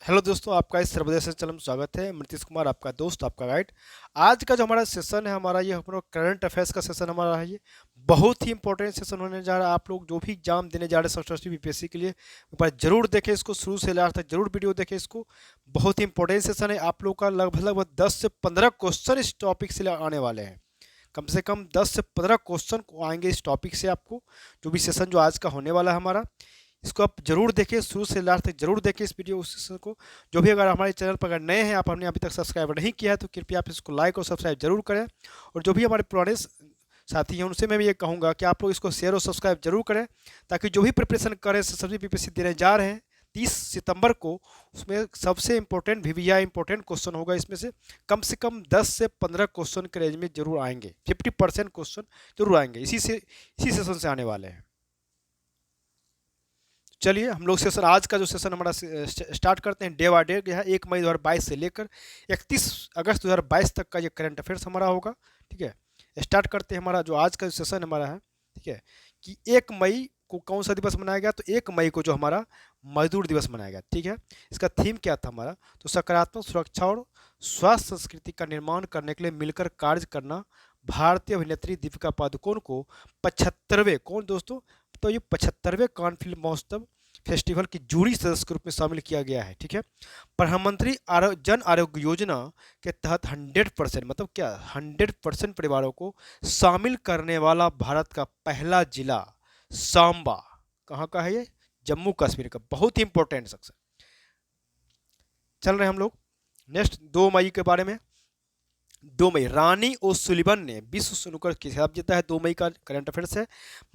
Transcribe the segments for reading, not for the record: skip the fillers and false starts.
Hello दोस्तों, आपका इस सर्वोदय से चलम स्वागत है। मैं नीतीश कुमार, आपका दोस्त, आपका गाइड। आज का जो हमारा सेशन है, हमारा ये हमारा करंट अफेयर्स का सेशन हमारा है। ये बहुत ही इंपॉर्टेंट सेशन होने जा रहा है। आप लोग जो भी एग्जाम देने जा रहे हैं संस्कृति बीपीएससी के लिए, एक बार जरूर देखें इसको, शुरू से लास्ट तक जरूर वीडियो देखें इसको। बहुत ही इंपॉर्टेंट सेशन है। आप लोग का लगभग लगभग 10 से 15 क्वेश्चन इस टॉपिक से आने वाले हैं। कम से कम 10 से 15 क्वेश्चन आएंगे इस टॉपिक से आपको, जो भी सेशन जो आज का होने वाला है हमारा। इसको आप जरूर देखें, शुरू से लास्ट तक जरूर देखें इस वीडियो सेशन को। जो भी अगर हमारे चैनल पर अगर नए हैं, आप हमने अभी तक सब्सक्राइब नहीं किया है, तो कृपया आप इसको लाइक और सब्सक्राइब जरूर करें। और जो भी हमारे पुराने साथी हैं उनसे मैं भी ये कहूँगा कि आप लोग इसको शेयर और सब्सक्राइब जरूर करें, ताकि जो भी प्रिपरेशन करें, सभी पीपीएससी देने जा रहे हैं 30 सितंबर को, उसमें सबसे इंपॉर्टेंट वीवीआई इंपॉर्टेंट क्वेश्चन होगा। इसमें से कम 10 से 15 क्वेश्चन के रेंज में जरूर आएंगे। 50% क्वेश्चन जरूर आएंगे, इसी सेशन से आने वाले हैं। चलिए हम लोग सेशन, आज का जो सेशन हमारा स्टार्ट करते हैं डे बाय डे। यह 1 मई 2022 से लेकर 31 अगस्त 2022 तक का ये करंट अफेयर्स हमारा होगा। ठीक है, स्टार्ट करते हैं हमारा जो आज का सेशन हमारा है। ठीक है, कि 1 मई को कौन सा दिवस मनाया गया, तो 1 मई को जो हमारा मजदूर दिवस मनाया गया। ठीक है, इसका थीम क्या था हमारा, तो सकारात्मक सुरक्षा और स्वास्थ्य संस्कृति का निर्माण करने के लिए मिलकर कार्य करना। भारतीय अभिनेत्री दीपिका पादुकोण को 75वें, कौन दोस्तों, तो ये 75वें कान फिल्म महोत्सव फेस्टिवल की जूरी सदस्य के रूप में शामिल किया गया है। ठीक है, प्रधानमंत्री जन आरोग्य योजना के तहत 100%, मतलब क्या 100% परिवारों को शामिल करने वाला भारत का पहला जिला सांबा। कहाँ का है ये, जम्मू कश्मीर का। बहुत ही इंपॉर्टेंट सेक्शन। चल रहे हैं हम लोग नेक्स्ट 2 मई के बारे में। 2 मई रानी ओसुलिवन ने विश्व स्नूकर खिताब जीता है। 2 मई का करंट अफेयर्स है।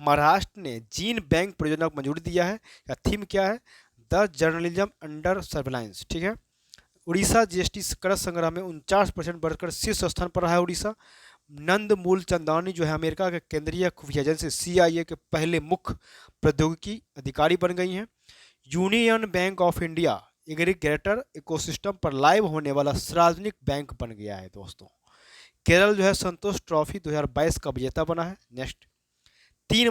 महाराष्ट्र ने जीन बैंक परियोजना को मंजूरी दिया है। या थीम क्या है, द जर्नलिज्म अंडर सर्विलांस। ठीक है, उड़ीसा जीएसटी कर संग्रह में 49% बढ़कर शीर्ष स्थान पर रहा है उड़ीसा। नंद मूलचंदानी जो है अमेरिका के केंद्रीय खुफिया एजेंसी CIA के पहले मुख्य प्रौद्योगिकी अधिकारी बन गई हैं। Union bank of India aggregator ecosystem पर लाइव होने वाला सार्वजनिक बैंक बन गया है दोस्तों। केरल जो है संतोष ट्रॉफी 2022 का विजेता बना है। नेक्स्ट 3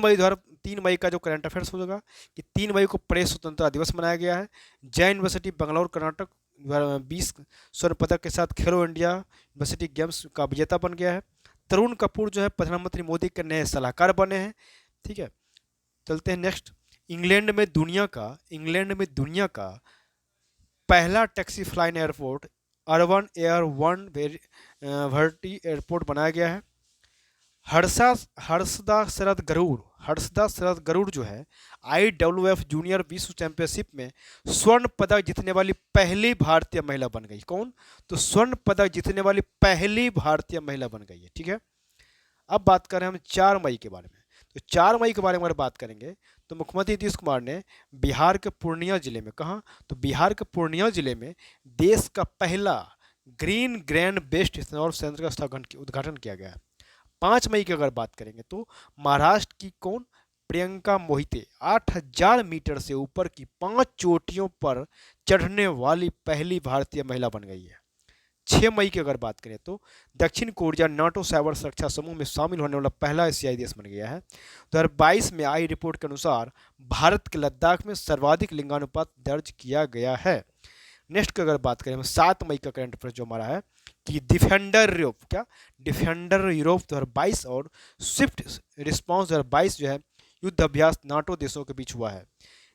मई का जो करंट अफेयर्स होगा कि 3 मई को प्रेस स्वतंत्रता दिवस मनाया गया है। जय यूनिवर्सिटी बंगलौर कर्नाटक 2020 स्वर्ण पदक के साथ खेलो इंडिया यूनिवर्सिटी गेम्स का विजेता बन गया है। तरुण कपूर जो है प्रधानमंत्री मोदी के नए सलाहकार बने हैं। ठीक है, चलते हैं नेक्स्ट। इंग्लैंड में दुनिया का पहला taxi flying airport urban air one verti airport बनाया गया है। हर्षदा शरद गरुड़ जो है IWF जूनियर विश्व चैंपियनशिप में स्वर्ण पदक जीतने वाली पहली भारतीय महिला बन गई। कौन, तो स्वर्ण पदक जीतने वाली पहली भारतीय महिला बन गई है। ठीक है, अब बात करें हम 4 मई के बारे में। तो 4 मई के बारे में अगर बात करेंगे, तो मुख्यमंत्री नीतीश कुमार ने बिहार के पूर्णिया जिले में, कहाँ, तो बिहार के पूर्णिया जिले में देश का पहला ग्रीन ग्रैंड बेस्ड इथेनॉल संयंत्र का उद्घाटन किया गया है। 5 मई की अगर बात करेंगे, तो महाराष्ट्र की कौन, प्रियंका मोहिते 8000 मीटर से ऊपर की 5 चोटियों पर चढ़ने वाली पहली भारतीय महिला बन गई है। 6 मई की अगर बात करें, तो दक्षिण कोरिया नाटो साइबर सुरक्षा समूह में शामिल होने वाला पहला एशियाई देश बन गया है। 2022 में आई रिपोर्ट के अनुसार भारत के लद्दाख में सर्वाधिक लिंगानुपात दर्ज किया गया है। नेक्स्ट की अगर बात करें, 7 मई का करंट अफेयर जो हमारा है कि डिफेंडर यूरोप 2022 और स्विफ्ट रिस्पॉन्स 2022 जो है युद्ध अभ्यास नाटो देशों के बीच हुआ है।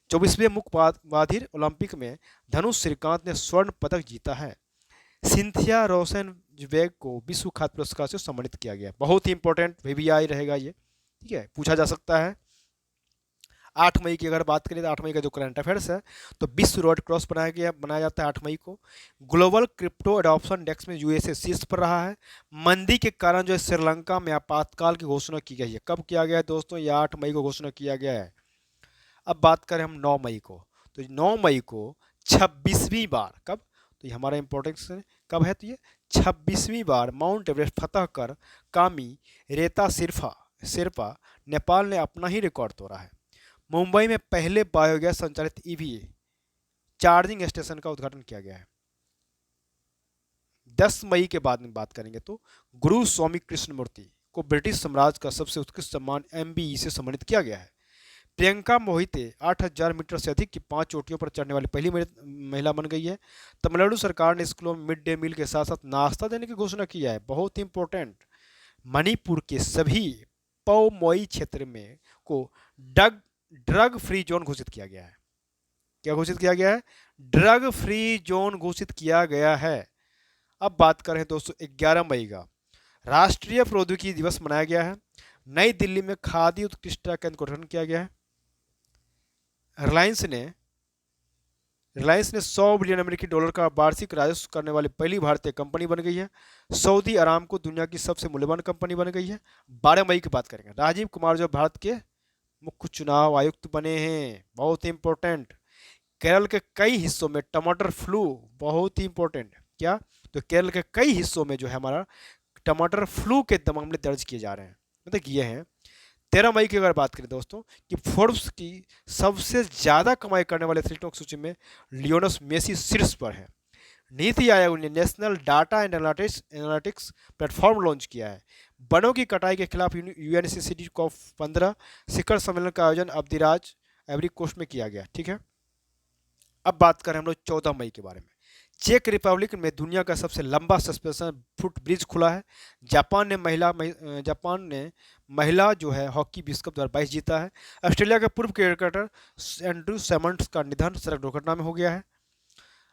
24वें मुक्केबाजी ओलंपिक में धनुष श्रीकांत ने स्वर्ण पदक जीता है। सिंथिया रोसेनबेग को विश्व खाद्य पुरस्कार से सम्मानित किया गया। बहुत ही इंपॉर्टेंट VVI रहेगा ये। ठीक है, पूछा जा सकता है। 8 मई की अगर बात करें, तो 8 मई का जो करंट अफेयर्स है, तो विश्व रेड क्रॉस बनाया जाता है 8 मई को। ग्लोबल क्रिप्टो एडॉप्शन इंडेक्स में USA शीर्ष पर रहा है। मंदी के कारण जो है श्रीलंका में आपातकाल की घोषणा की गई है। कब किया गया है दोस्तों, ये 8 मई को घोषणा किया गया है। अब बात करें हम 9 मई को, तो 9 मई को 26वीं बार, कब, तो ये हमारा इंपॉर्टेंस कब है, तो ये 26वीं बार माउंट एवरेस्ट फतह कर कामी रेता सिरपा नेपाल ने अपना ही रिकॉर्ड तोड़ा है। मुंबई में पहले बायोगैस संचालित EV चार्जिंग स्टेशन का उद्घाटन किया गया है। 10 मई के बाद में बात करेंगे, तो गुरु स्वामी कृष्णमूर्ति को ब्रिटिश साम्राज्य का सबसे उत्कृष्ट सम्मान MBE से सम्मानित किया गया है। प्रियंका मोहिते 8,000 मीटर से अधिक की 5 चोटियों पर चढ़ने वाली पहली महिला बन गई है। तमिलनाडु सरकार ने स्कूलों में मिड डे मील के साथ साथ नाश्ता देने की घोषणा की है, बहुत ही इंपॉर्टेंट। मणिपुर के सभी पौमोई क्षेत्र में को ड्रग ड्रग फ्री जोन घोषित किया गया है। क्या घोषित किया गया है? ड्रग फ्री जोन घोषित किया गया है। अब बात करें दोस्तों 11 मई का राष्ट्रीय प्रौद्योगिकी दिवस मनाया गया है। नई दिल्ली में खादी उत्कृष्टता केंद्र का गठन किया गया है। रिलायंस ने 100 बिलियन अमेरिकी डॉलर का वार्षिक राजस्व करने वाली पहली भारतीय कंपनी बन गई है। सऊदी अरामको दुनिया की सबसे मूल्यवान कंपनी बन गई है। 12 मई की बात करेंगे, राजीव कुमार जो भारत के मुख्य चुनाव आयुक्त बने हैं, बहुत ही इंपॉर्टेंट। केरल के कई हिस्सों में टमाटर फ्लू, बहुत ही इंपॉर्टेंट। क्या? तो केरल के कई हिस्सों में जो है हमारा टमाटर फ्लू के मामले दर्ज किए जा रहे हैं। मतलब ये हैं 13 मई की अगर बात करें दोस्तों कि फोर्ब्स की सबसे ज़्यादा कमाई करने वाले एथलीटों की सूची में लियोनस मेसी शीर्ष पर है। नीति आयोग ने national data and analytics platform launch किया है। वनों की कटाई के खिलाफ यूएनसीसीडी COP 15 शिखर सम्मेलन का आयोजन अब्दिराज एवरी कोस्ट में किया गया। ठीक है, अब बात करें हम लोग 14 मई के बारे में। चेक रिपब्लिक में दुनिया का सबसे लंबा सस्पेंशन फुट ब्रिज खुला है। जापान ने महिला जो है हॉकी विश्व कप 2022 जीता है। ऑस्ट्रेलिया के पूर्व क्रिकेटर एंड्रू सैमंड्स का निधन सड़क दुर्घटना में हो गया है।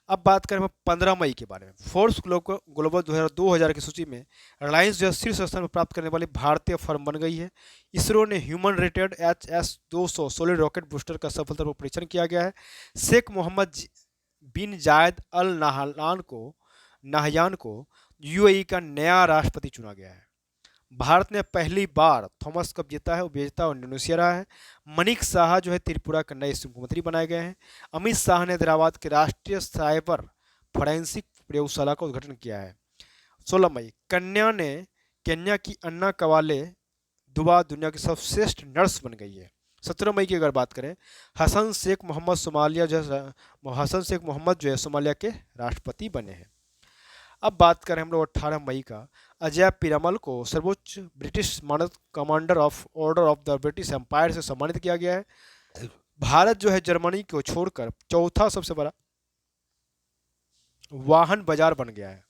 अब बात करें हम 15 मई के बारे में। फोर्ब्स ग्लोबल 2000 की सूची में रिलायंस जो है शीर्ष स्थान पर प्राप्त करने वाली भारतीय फर्म बन गई है। इसरो ने human rated HS-200 solid rocket booster का सफलतापूर्वक परीक्षण किया गया है। शेख मोहम्मद बिन जायद अल नाहयान को UAE का नया राष्ट्रपति चुना गया है। भारत ने पहली बार थॉमस कप जीता है, विजेता इंडोनेशिया रहा है। मनिक साहा जो है त्रिपुरा के नए मुख्यमंत्री बनाए गए हैं। अमित शाह ने हैदराबाद के राष्ट्रीय साइबर फॉरेंसिक प्रयोगशाला का उद्घाटन किया है। 16 मई केन्या की अन्ना कवाले दुबा दुनिया की सर्वश्रेष्ठ नर्स बन गई है। 17 मई की अगर बात करें, हसन शेख मोहम्मद जो है सोमालिया के राष्ट्रपति बने हैं। अब बात करें हम लोग 18 मई का, अजय पिरामल को सर्वोच्च ब्रिटिश मानद commander of order of the British Empire से सम्मानित किया गया है। भारत जो है जर्मनी को छोड़कर चौथा सबसे बड़ा वाहन बाजार बन गया है।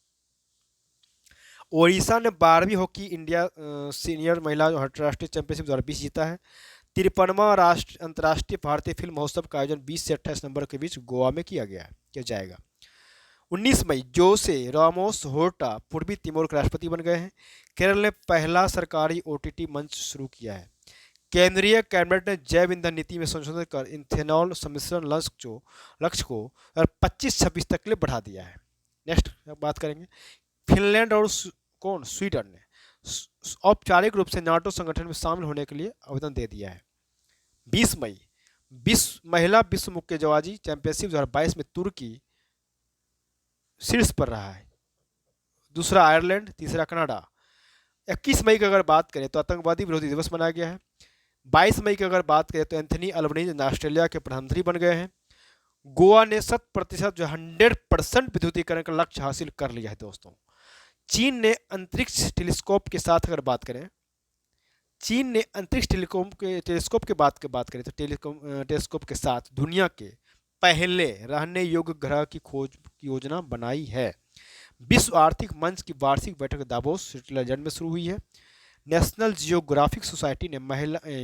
ओडिशा ने 12वीं हॉकी इंडिया सीनियर महिला अंतर्राष्ट्रीय चैंपियनशिप 2020 जीता है। 53वां अंतर्राष्ट्रीय भारतीय फिल्म महोत्सव का आयोजन 20 से 28 नवंबर के बीच गोवा में किया जाएगा। 19 मई जोसे रामोस होर्टा पूर्वी तिमोर के राष्ट्रपति बन गए हैं। केरल ने पहला सरकारी OTT मंच शुरू किया है। केंद्रीय कैबिनेट ने जैव ईंधन नीति में संशोधन कर इथेनॉल सम्मिश्रण लक्ष्य को 25-26 तक के लिए बढ़ा दिया है। नेक्स्ट बात करेंगे, फिनलैंड और स्वीडन ने औपचारिक रूप से नाटो संगठन में शामिल होने के लिए आवेदन दे दिया है। 20 मई महिला विश्व मुक्केबाजी चैंपियनशिप 2022 में तुर्की शीर्ष पर रहा है, दूसरा आयरलैंड, तीसरा कनाडा। 21 मई की अगर बात करें तो आतंकवादी विरोधी दिवस मनाया गया है। 22 मई की अगर बात करें तो एंथनी अल्बनीज ऑस्ट्रेलिया के प्रधानमंत्री बन गए हैं। गोवा ने 100% जो 100% विद्युतीकरण का लक्ष्य हासिल कर लिया है दोस्तों। चीन ने अंतरिक्ष टेलीस्कोप के साथ अगर बात करें, चीन ने अंतरिक्ष टेलीस्कोप के बात करें तो टेलीस्कोप के साथ दुनिया के पहले रहने योग्य ग्रह की खोज की योजना बनाई है। विश्व आर्थिक मंच की वार्षिक बैठक दावोस स्विट्जरलैंड में शुरू हुई है। नेशनल जियोग्राफिक सोसाइटी ने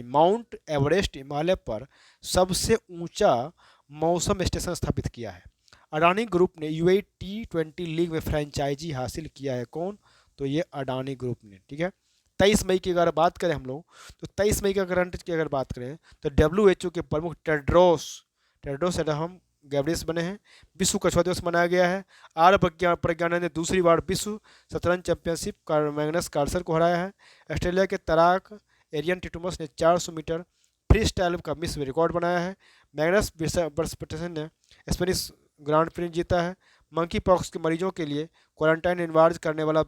माउंट एवरेस्ट हिमालय पर सबसे ऊंचा मौसम स्टेशन स्थापित किया है। अडानी ग्रुप ने UAE T20 लीग में फ्रेंचाइजी हासिल किया है। कौन? तो ये अडानी ग्रुप ने। ठीक है, 23 मई की अगर बात करें हम लोग तो 23 मई का करंट की अगर बात करें तो WHO के प्रमुख टेड्रोस एडहानम गैब्रियस बने हैं। विश्व कछुआ दिवस मनाया गया है। आर्य प्रज्ञान ने दूसरी बार विश्व शतरंज चैंपियनशिप मैग्नस कार्लसन को हराया है। ऑस्ट्रेलिया के तैराक एरियन टिटुमस ने 400 मीटर फ्री स्टाइल का विश्व रिकॉर्ड बनाया है। मैग्नस वर्स्टपेन ने स्पेनिश ग्रांड प्री जीता है। मंकी पॉक्स के मरीजों के लिए क्वारंटाइन अनिवार्य करने वाला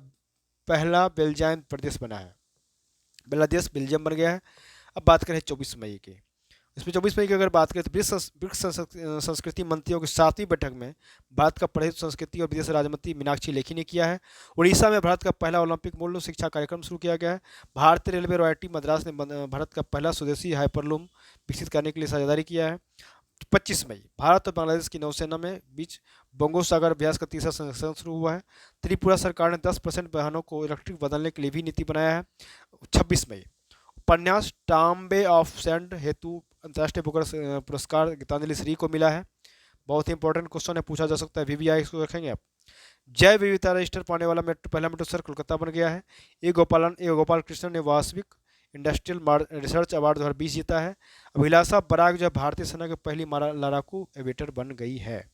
पहला बेल्जियम प्रदेश बना है। बांग्लादेश बेल्जियम बन गया है। अब बात करें 24 मई की, इसमें 24 मई की अगर बात करें तो ब्रिक्स संस्कृति मंत्रियों की 7वीं बैठक में भारत का प्रसिद्ध संस्कृति और विदेश राज्य मंत्री मीनाक्षी लेखी ने किया है। उड़ीसा में भारत का पहला ओलंपिक मूल शिक्षा कार्यक्रम शुरू किया गया है। भारतीय रेलवे और आईआईटी मद्रास ने भारत का पहला स्वदेशी हाइपरलूम विकसित करने के लिए साझेदारी किया है। 25 मई भारत और बांग्लादेश की नौसेना में बीच बंगोसागर अभ्यास का तीसरा संस्करण शुरू हुआ है। त्रिपुरा सरकार ने 10% वाहनों को इलेक्ट्रिक बदलने के लिए भी नीति बनाया है। 26 मई उपन्यास टाम्बे ऑफ सैंड हेतु अंतर्राष्ट्रीय बुकर पुरस्कार गीतांजलि श्री को मिला है। बहुत ही इंपॉर्टेंट क्वेश्चन है, पूछा जा सकता है, वीवीआई इसको रखेंगे आप। जैव विविधता रजिस्टर पाने वाला पहला मेट्रो शहर कोलकाता बन गया है। ए गोपाल कृष्णन ने वास्तविक इंडस्ट्रियल रिसर्च अवार्ड 2020 जीता है। अभिलाषा बराग जो भारतीय सेना की पहली लड़ाकू एविएटर बन गई है।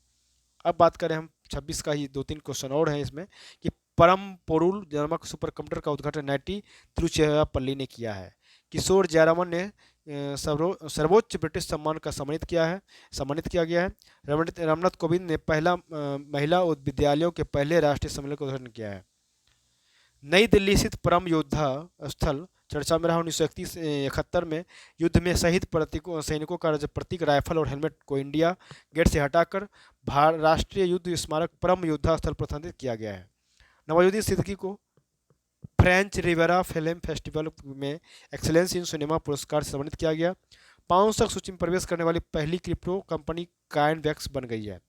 अब बात करें हम 26 का ही 2-3 क्वेश्चन और हैं इसमें कि परम पोरुल नामक सुपर कंप्यूटर का उद्घाटन नाइटी तिरुचिरापल्ली ने किया है। किशोर जयरामन ने सर्वोच्च ब्रिटिश सम्मान का सम्मानित किया गया है। रामनाथ कोविंद ने पहला महिला विद्यालयों के पहले राष्ट्रीय सम्मेलन का उद्घाटन किया है। नई दिल्ली स्थित परम योद्धा स्थल चर्चा में रहा। 1971 में युद्ध में शहीद सैनिकों का प्रतीक राइफल और हेलमेट को इंडिया गेट से हटाकर राष्ट्रीय युद्ध स्मारक परम योद्धा स्थल प्रतिष्ठित किया गया है। नवाजुद्दीन सिद्दीकी को फ्रेंच रिवेरा फिल्म फेस्टिवल में एक्सीलेंस इन सिनेमा पुरस्कार से सम्मानित किया गया। 500 सूची में प्रवेश करने वाली पहली क्रिप्टो कंपनी काइनवेक्स बन गई है।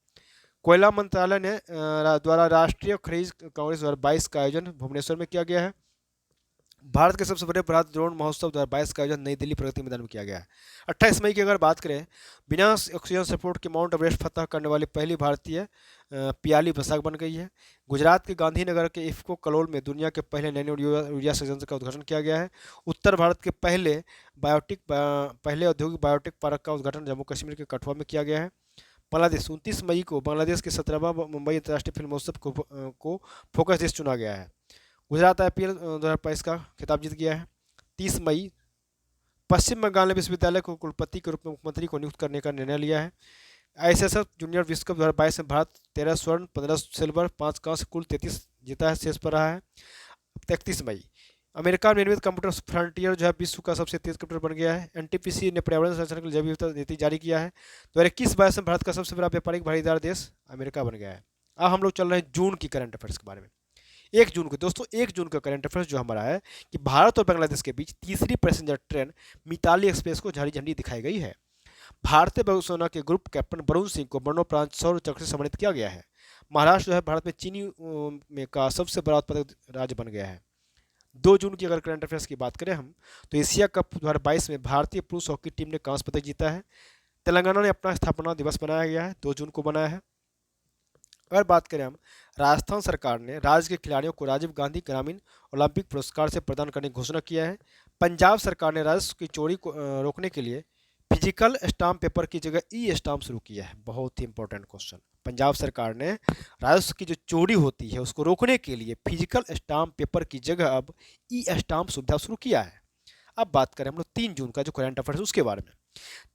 कोयला मंत्रालय ने द्वारा राष्ट्रीय खनिज कांग्रेस 2022 का आयोजन भुवनेश्वर में किया गया है। भारत के सबसे बड़े भारत ड्रोन महोत्सव 2022 का आयोजन नई दिल्ली प्रगति मैदान में किया गया है। 28 मई की अगर बात करें, बिना ऑक्सीजन सपोर्ट के माउंट एवरेस्ट फतह करने वाली पहली भारतीय पियाली बसाक बन गई है। गुजरात के गांधीनगर के इफ्को कलोल में दुनिया के पहले नैनो यूरिया संयंत्र का उद्घाटन किया गया है। उत्तर भारत के पहले औद्योगिक बायोटेक पार्क का उद्घाटन जम्मू कश्मीर के कठुआ में किया गया है। बांग्लादेश 29 मई को बांग्लादेश के 17वां मुंबई अंतर्राष्ट्रीय फिल्म महोत्सव को फोकस देश चुना गया है। गुजरात IPL 2022 का खिताब जीत गया है। 30 मई पश्चिम बंगाल ने विश्वविद्यालय को कुलपति के रूप में मुख्यमंत्री को नियुक्त करने का निर्णय लिया है। ISSF जूनियर विश्व कप 2022 में भारत 13 स्वर्ण 15 सिल्वर 5 कांस्य कुल 33 जीता है, शेष पर रहा है। 31 मई अमेरिका में निर्मित कंप्यूटर फ्रंटियर विश्व का सबसे तेज कंप्यूटर बन गया है। NTPC ने पर्यावरण संरक्षण के लिए जैव विविधता नीति जारी किया है। 2021-22 में भारत का सबसे बड़ा व्यापारिक भागीदार देश अमेरिका बन गया है। अब हम लोग चल रहे हैं जून की करंट अफेयर्स के बारे में। 1 जून को दोस्तों 1 जून का करंट अफेयर्स जो हमारा है कि भारत और बांग्लादेश के बीच तीसरी पैसेंजर ट्रेन मिताली एक्सप्रेस को हरी झंडी दिखाई गई है। भारतीय वायुसेना के ग्रुप कैप्टन वरुण सिंह को मरणोपरांत शौर्य चक्र से सम्मानित किया गया है। महाराष्ट्र भारत में चीनी में का सबसे बड़ा उत्पादक राज्य बन गया है। 2 जून की अगर करंट अफेयर्स की बात करें हम तो एशिया कप 2022 में भारतीय पुरुष हॉकी टीम ने कांस्य पदक जीता है। तेलंगाना ने अपना स्थापना दिवस मनाया गया है, 2 जून को बनाया है। अगर बात करें हम, राजस्थान सरकार ने राज्य के खिलाड़ियों को राजीव गांधी ग्रामीण ओलंपिक पुरस्कार से प्रदान करने की घोषणा किया है। पंजाब सरकार ने राजस्व की चोरी को रोकने के लिए फिजिकल स्टाम्प पेपर की जगह ई-स्टाम्प शुरू किया है। बहुत ही इंपॉर्टेंट क्वेश्चन। पंजाब सरकार ने राजस्व की जो चोरी होती है उसको रोकने के लिए फिजिकल स्टाम्प पेपर की जगह अब ई-स्टाम्प सुविधा शुरू किया है। अब बात करें हम लोग 3 जून का जो करंट अफेयर्स उसके बारे में।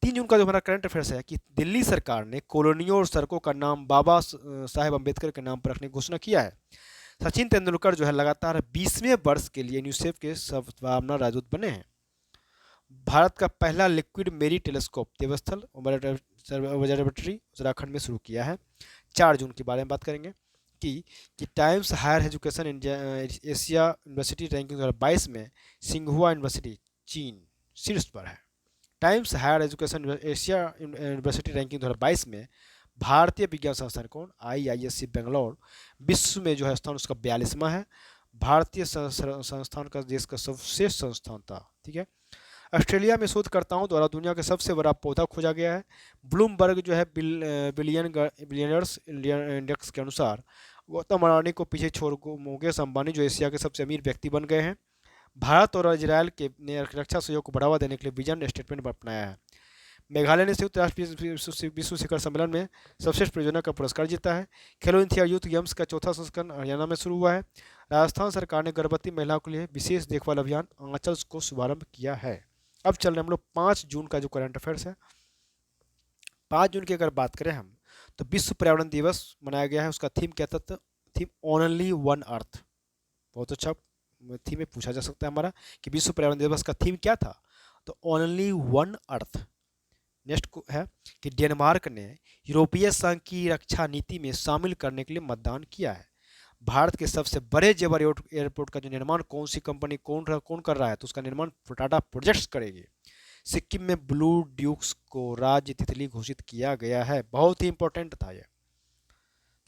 3 जून का जो हमारा करंट अफेयर्स है कि दिल्ली सरकार ने कॉलोनियों और सड़कों का नाम बाबा साहेब अम्बेडकर के नाम पर रखने की घोषणा किया है। सचिन तेंदुलकर लगातार 20वें वर्ष के लिए यूनिसेफ के सद्भावना राजदूत बने हैं। भारत का पहला लिक्विड मेरी टेलीस्कोप देवस्थल ऑब्जर्वेटरी उत्तराखंड में शुरू किया है। 4 जून के बारे में बात करेंगे कि Times Higher Education Asia University Ranking 2022 में सिंघुआ यूनिवर्सिटी चीन शीर्ष पर है। Times Higher Education Asia University Ranking 2022 में भारतीय विज्ञान संस्थान कौन IISc बेंगलोर विश्व में स्थान उसका 42वां है। भारतीय संस्थान का देश का सर्वश्रेष्ठ संस्थान था। ठीक है। ऑस्ट्रेलिया में शोधकर्ताओं द्वारा दुनिया का सबसे बड़ा पौधा खोजा गया है। ब्लूमबर्ग बिलियनर्स इंडेक्स के अनुसार गौतम अडानी को पीछे छोड़ मुकेश अंबानी एशिया के सबसे अमीर व्यक्ति बन गए हैं। भारत और इजरायल ने रक्षा सहयोग को बढ़ावा देने के लिए विजन स्टेटमेंट अपनाया है। मेघालय ने संयुक्त राष्ट्र विश्व शिखर सम्मेलन में सर्वश्रेष्ठ परियोजना का पुरस्कार जीता है। खेलो इंडिया यूथ गेम्स का 4था संस्करण हरियाणा में शुरू हुआ है। राजस्थान सरकार ने गर्भवती महिलाओं के लिए विशेष देखभाल अभियान आंचल को शुभारंभ किया है। अब चल रहे हम लोग 5 जून का जो करंट अफेयर्स है। 5 जून की अगर बात करें हम तो विश्व पर्यावरण दिवस मनाया गया है। उसका थीम क्या था? Theme only one earth. बहुत अच्छा थीम में पूछा जा सकता है हमारा कि विश्व पर्यावरण दिवस का थीम क्या था? तो ओनली वन अर्थ। नेक्स्ट को है कि डेनमार्क ने यूरोपीय संघ की रक्षा नीति में शामिल करने के लिए मतदान किया है। भारत के सबसे बड़े जेवर एयरपोर्ट का जो निर्माण कौन सी कंपनी कौन कर रहा है, तो उसका निर्माण टाटा प्रोजेक्ट्स करेगी। सिक्किम में ब्लू ड्यूक्स को राज्य तितली घोषित किया गया है, बहुत ही इंपॉर्टेंट था ये।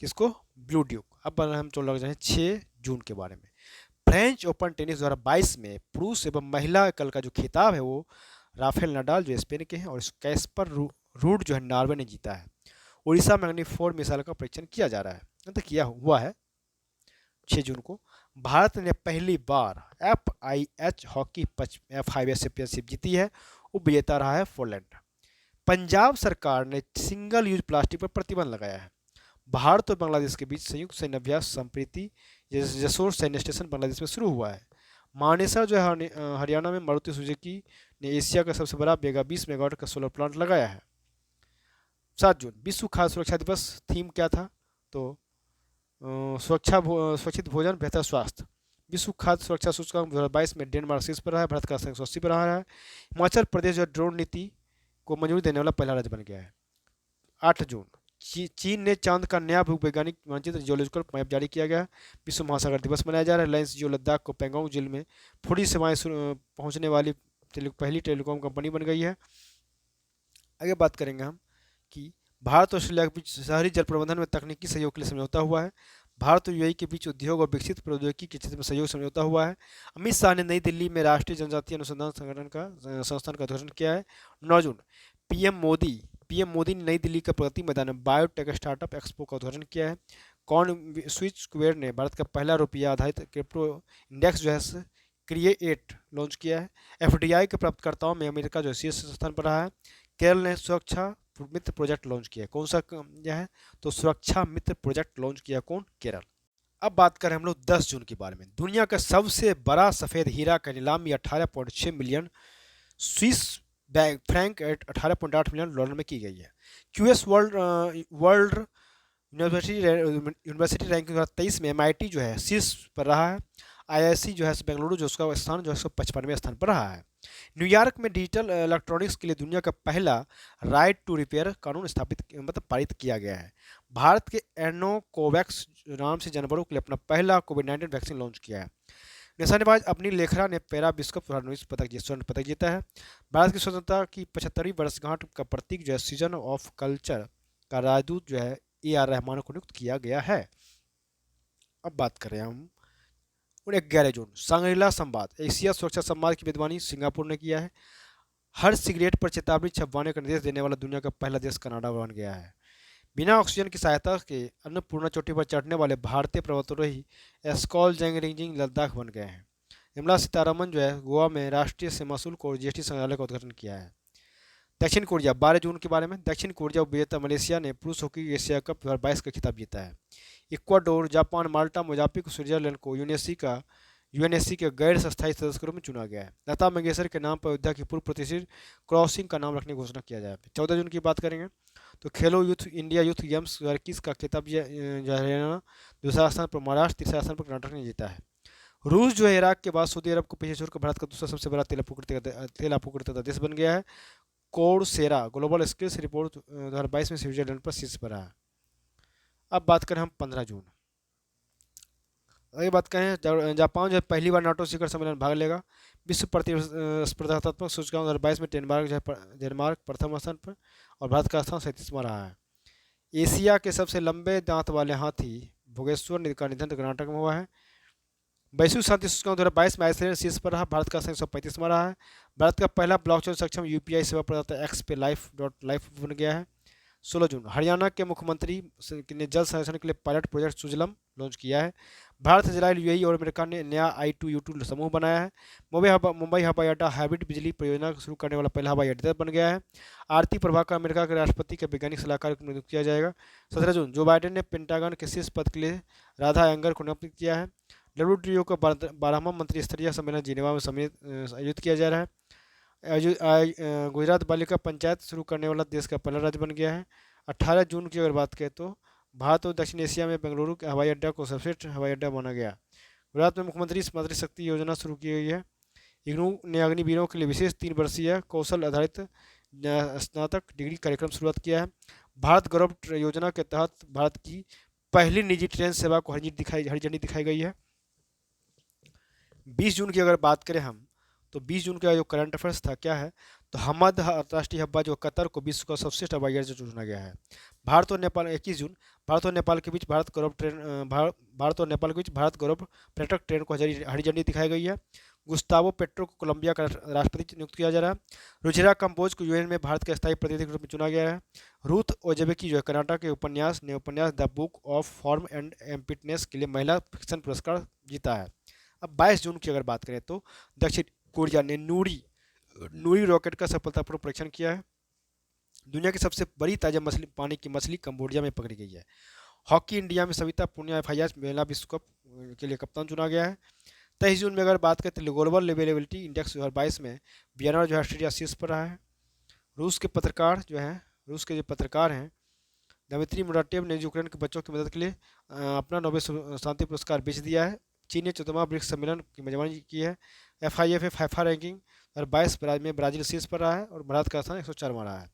किसको? Blue Duke. अब हम चल लग जाए 6 जून के बारे में। फ्रेंच ओपन टेनिस 2022 में पुरुष एवं महिला एकल का जो खिताब है वो राफेल नडाल जो स्पेन के हैं और कैस्पर रूड जो है नॉर्वे ने जीता है। उड़ीसा में अग्नि 4 मिसाइल का परीक्षण किया जा रहा है, मतलब किया हुआ है 6 जून को। भारत ने पहली बार FIH हॉकी F5 चैंपियनशिप जीती है, उपविजेता रहा है पोलैंड। पंजाब सरकार ने सिंगल यूज प्लास्टिक पर प्रतिबंध लगाया है। भारत और बांग्लादेश के बीच संयुक्त सैन्य अभ्यास संप्रीति जसोर सैन्य स्टेशन बांग्लादेश में शुरू हुआ है। मानेसर जो है हरियाणा में मारुति सुजुकी ने एशिया का सबसे बड़ा 20 मेगावाट का सोलर प्लांट लगाया है। 7 जून विश्व खाद्य सुरक्षा दिवस, थीम क्या था? तो सुरक्षित भोजन बेहतर स्वास्थ्य। विश्व खाद्य सुरक्षा सूचकांक 2022 में डेनमार्क शीर्ष पर रहा है, भारत का स्थान 180 पर रहा है। हिमाचल प्रदेश जो ड्रोन नीति को मंजूरी देने वाला पहला राज्य बन गया है। 8 जून चीन ने चांद का नया भूवैज्ञानिक मानचित्र जियोलॉजिकल मैप जारी किया गया है। विश्व महासागर दिवस मनाया जा रहा है। रिलायंस जियो लद्दाख को पेंगोंग झील में फूडी सेवाएं पहुंचने वाली पहली टेलीकॉम कंपनी बन गई है। आगे बात करेंगे हम कि भारत और ऑस्ट्रेलिया के बीच शहरी जल प्रबंधन में तकनीकी सहयोग के लिए समझौता हुआ है। भारत और यूएई के बीच उद्योग और विकसित प्रौद्योगिकी के क्षेत्र में सहयोग समझौता हुआ है। अमित शाह ने नई दिल्ली में राष्ट्रीय जनजातीय अनुसंधान संस्थान का उद्घाटन किया है। 9 जून पीएम मोदी ने नई दिल्ली के प्रगति मैदान में बायोटेक स्टार्टअप एक्सपो का उद्घाटन किया है। कॉर्न स्विच स्क्वेयर ने भारत का पहला रुपया आधारित क्रिप्टो इंडेक्स जो है क्रिएट लॉन्च किया है। एफडीआई के प्राप्तकर्ताओं में अमेरिका जो शीर्ष स्थान पर रहा है। केरल ने सुरक्षा मित्र प्रोजेक्ट लॉन्च किया। कौन सा यह है? तो सुरक्षा मित्र प्रोजेक्ट लॉन्च किया कौन? केरल। अब बात करें हम लोग 10 जून के बारे में। दुनिया का सबसे बड़ा सफेद हीरा का नीलामी 18.6 million Swiss franc 18.8 million dollar में की गई है। क्यूएस वर्ल्ड यूनिवर्सिटी रैंकिंग 2023 में MIT जो है शीर्ष पर रहा है। IISc जो है बेंगलुरु जो उसका स्थान जो है 155वें स्थान पर रहा है। न्यूयॉर्क में डिजिटल इलेक्ट्रॉनिक्स के लिए दुनिया का पहला राइट टू रिपेयर कानून पारित किया गया है। भारत के एनोकोवैक्स नाम से जानवरों के लिए अपना पहला कोविड-19 वैक्सीन लॉन्च किया है। निशानेबाज अपनी लेखरा ने पैरा विश्व कप 2019 स्वर्ण पदक जीता है। भारत की स्वतंत्रता की 75वीं वर्षगांठ का प्रतीक जो है सीजन ऑफ कल्चर का राजदूत जो है AR रहमान को नियुक्त किया गया है। अब बात करें हम 11 जून सांग्रीला संवाद एशिया सुरक्षा संवाद की मेजबानी सिंगापुर ने किया है। हर सिगरेट पर चेतावनी छपवाने का निर्देश देने वाला दुनिया का पहला देश कनाडा बन गया है। बिना ऑक्सीजन की सहायता के अन्नपूर्णा चोटी पर चढ़ने वाले भारतीय पर्वतारोही एस्कॉल जंगरिंग लद्दाख बन गए हैं। निर्मला सीतारमन जो है गोवा में राष्ट्रीय सीमा शुल्क और GST संग्रहालय का उद्घाटन किया है। दक्षिण कोरिया 12 जून के बारे में। दक्षिण कोरिया उपविजेता मलेशिया ने पुरुष हॉकी एशिया कप 2022 का खिताब जीता है। इक्वाडोर, जापान, माल्टा, मोजाम्बिक, स्विट्जरलैंड को यूएनएससी के गैर स्थायी सदस्य में चुना गया है। लता मंगेशकर के नाम पर अयोध्या की पूर्व प्रतिष्ठित क्रॉसिंग का नाम रखने की घोषणा किया जाए। 14 जून की बात करेंगे तो खेलो इंडिया यूथ गेम्स 2021 का खिताब हरियाणा, दूसरा स्थान पर महाराष्ट्र, तीसरा स्थान पर कर्नाटक ने जीता है। रूस जो है इराक के बाद सऊदी अरब को पीछे छोड़कर भारत का दूसरा सबसे बड़ा तेल आपूर्तिकर्ता देश बन गया है। कोर्सेरा ग्लोबल स्किल्स रिपोर्ट 2022 में स्विट्जरलैंड पर शीर्ष पर रहा। अब बात करें हम 15 जून। अगर बात करें जापान जो है पहली बार नाटो शिखर सम्मेलन भाग लेगा। विश्व प्रतिस्पर्धात्मक सूचकांक 2022 में डेनमार्क प्रथम स्थान पर और भारत का स्थान 37वां रहा है। एशिया के सबसे लंबे दांत वाले हाथी भोगेश्वर का निधन कर्नाटक में हुआ है। वैश्विक शांति सूचकांक 2022 में आइसलैंड शीर्ष पर रहा, भारत का स्थान 135वां रहा है। भारत का पहला ब्लॉकचेन सक्षम UPI सेवा प्रदाता X पे लाइफ बन गया है। 16 जून हरियाणा के मुख्यमंत्री ने जल संरक्षण के लिए पायलट प्रोजेक्ट सुजलम लॉन्च किया है। भारत, इजराइल, UAE और अमेरिका ने नया I2U2 समूह बनाया है। मुंबई हवाई अड्डा हाइब्रिड बिजली परियोजना शुरू करने वाला पहला हवाई अड्डा बन गया है। आरती प्रभाकर अमेरिका के राष्ट्रपति के वैज्ञानिक सलाहकार को नियुक्त किया जाएगा। 17 जून जो बाइडेन ने पेंटागन के शीर्ष पद के लिए राधा एंगर को नियुक्त किया है। WTO का 12वां मंत्री स्तरीय सम्मेलन जिनेवा में आयोजित किया जा रहा है। गुजरात बालिका पंचायत शुरू करने वाला देश का पहला राज्य बन गया है। 18 जून की अगर बात करें तो भारत और दक्षिण एशिया में बेंगलुरु के हवाई अड्डा को सर्वश्रेष्ठ हवाई अड्डा माना गया। गुजरात में मुख्यमंत्री मातृशक्ति योजना शुरू की गई है। इग्नू ने अग्निवीरों के लिए विशेष 3 वर्षीय कौशल आधारित स्नातक डिग्री कार्यक्रम शुरुआत किया है। भारत गौरव योजना के तहत भारत की पहली निजी ट्रेन सेवा को हरी झंडी दिखाई गई है। 20 जून की अगर बात करें हम, तो 20 जून का जो करंट अफेयर्स था क्या है, तो हमद अंतर्राष्ट्रीय हवाई जो कतर को विश्व का सर्वश्रेष्ठ हवाई अड्डा चुना गया है। भारत और नेपाल 21 जून, भारत और नेपाल के बीच भारत और नेपाल के बीच भारत गौरव पर्यटक ट्रेन को हरी झंडी दिखाई गई है। गुस्तावो पेट्रो को कोलंबिया का राष्ट्रपति नियुक्त किया जा रहा है। रुचिरा कंबोज को यूएन में भारत के स्थायी प्रतिनिधि के रूप में चुना गया है। रूथ ओजेबेकी जो है कनाडा के उपन्यास The Book of Form and Emptiness के लिए महिला फिक्शन पुरस्कार जीता है। अब 22 जून की अगर बात करें तो दक्षिण कोरिया ने नूरी नूरी रॉकेट का सफलतापूर्वक परीक्षण किया है। दुनिया की सबसे बड़ी ताजा पानी की मछली कंबोडिया में पकड़ी गई है। हॉकी इंडिया में सविता पुनिया एफआईएच महिला विश्व कप के लिए कप्तान चुना गया है। 23 जून में अगर बात करें तो ग्लोबल लिवेबिलिटी इंडेक्स 2022 में वियना जो है ऑस्ट्रेलिया शीर्ष पर रहा है। रूस के जो पत्रकार हैं दमित्री मुराटेव ने यूक्रेन के बच्चों की मदद के लिए अपना नोबेल शांति पुरस्कार बेच दिया है। चीन ने 14वां ब्रिक्स सम्मेलन की मेजबानी की है। फाइफा रैंकिंग और 22 में ब्राजील शीर्ष पर रहा है और भारत का स्थान 104वां रहा है।